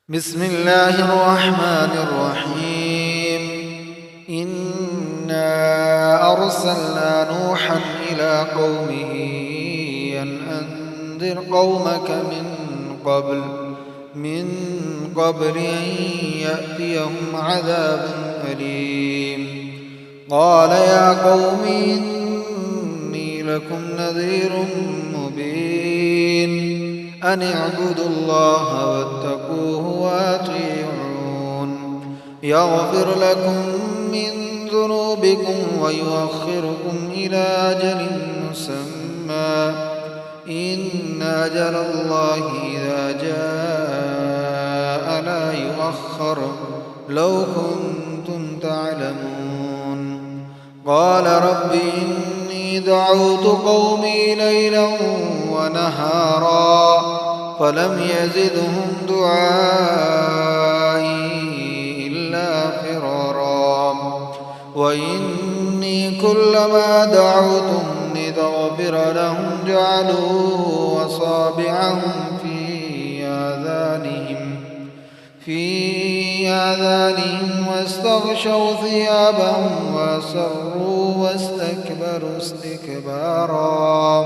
بسم الله الرحمن الرحيم. إنا أرسلنا نوحا إلى قومه أن أنذر قومك من قبل أن يأتيهم عذاب أليم. قال يا قوم إني لكم نذير مبين أن اعبدوا الله واتقوه وأطيعون يغفر لكم من ذنوبكم ويؤخركم إلى أجل مسمى إن أجل الله إذا جاء لا يؤخر لو كنتم تعلمون. قال رب إني دعوت قومي ليلا ونهارا فلم يزدهم دعائي إلا فرارا وإني كلما دعوتهم لتغفر لهم جعلوا أصابعهم في آذانهم واستغشوا ثيابهم وأسروا واستكبروا استكبارا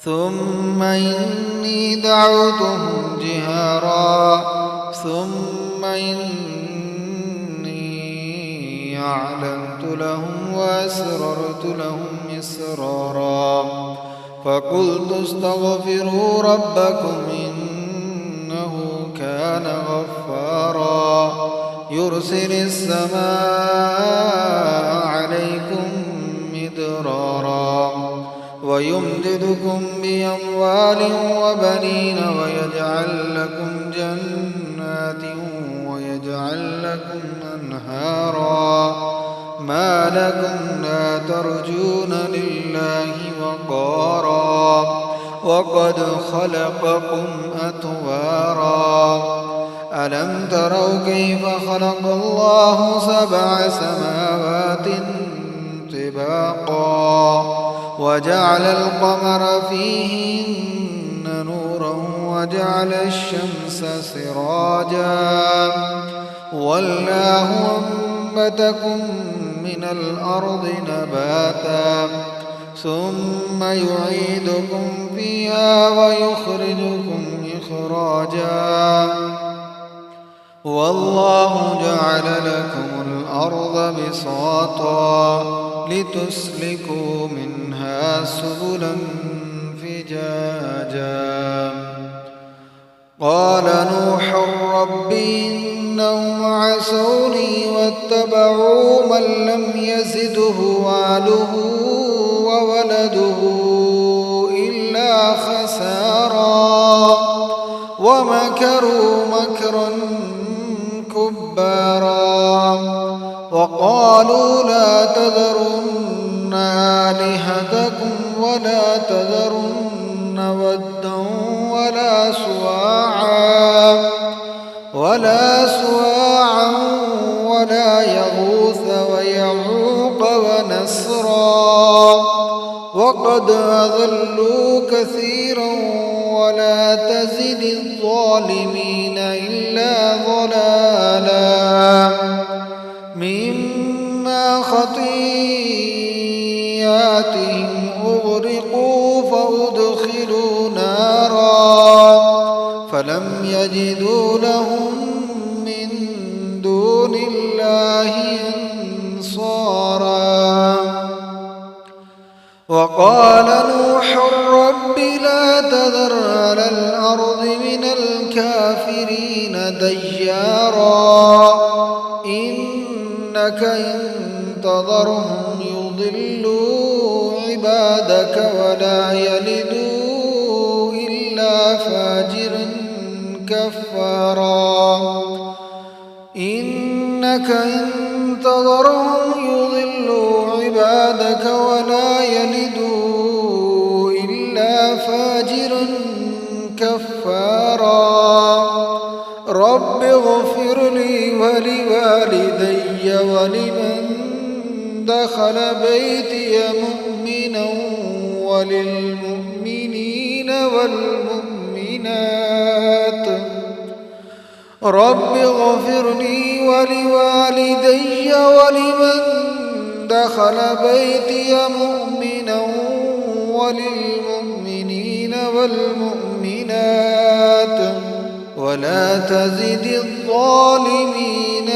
ثم إني دعوتهم جهارا ثم إني أعلنت لهم وأسررت لهم إسرارا فقلت استغفروا ربكم إنه كان غفارا يرسل السماء عليكم مدرارا ويمددكم بأموال وبنين ويجعل لكم جنات ويجعل لكم أنهارا ما لكم لا ترجون لله وقارا وقد خلقكم أطوارا ألم تروا كيف خلق الله 7 سماوات طباقا وجعل القمر فيهن نورا وجعل الشمس سراجا والله أنبتكم من الأرض نباتا ثم يعيدكم فيها ويخرجكم إخراجا والله جعل لكم الأرض بساطا لتسلكوا منها سبلا فجاجا. قال نوح رب إنهم عصوني واتبعوا من لم يزده ماله وولده إلا خسارا ومكروا مكرا كبارا وقالوا لا تذرن آلهتكم ولا تذرن ودا ولا سواعا ولا يغوث ويعوق ونسرا وقد أضلوا كثيرا ولا تزد الظالمين إلا ضلالا مما خطيئاتهم أغرقوا فأدخلوا نارا فلم يجدوا لهم من دون الله أنصارا. وقال نوح رب لا تذر على الأرض من الكافرين ديارا إنك إن تذرهم يضلوا عبادك ولا يلدوا إلا فاجرا كفارا إنك إن تذرهم يضلوا عبادك ولا يلدوا إلا فاجرا كفارا رب اغفر لي ولوالدي ولمن دخل بيتي مؤمنا وللمؤمنين والمؤمنات رب اغفر لي ولوالدي ولمن دخل بيتي مؤمنا وللمؤمنين والمؤمنات ولا تزد الظالمين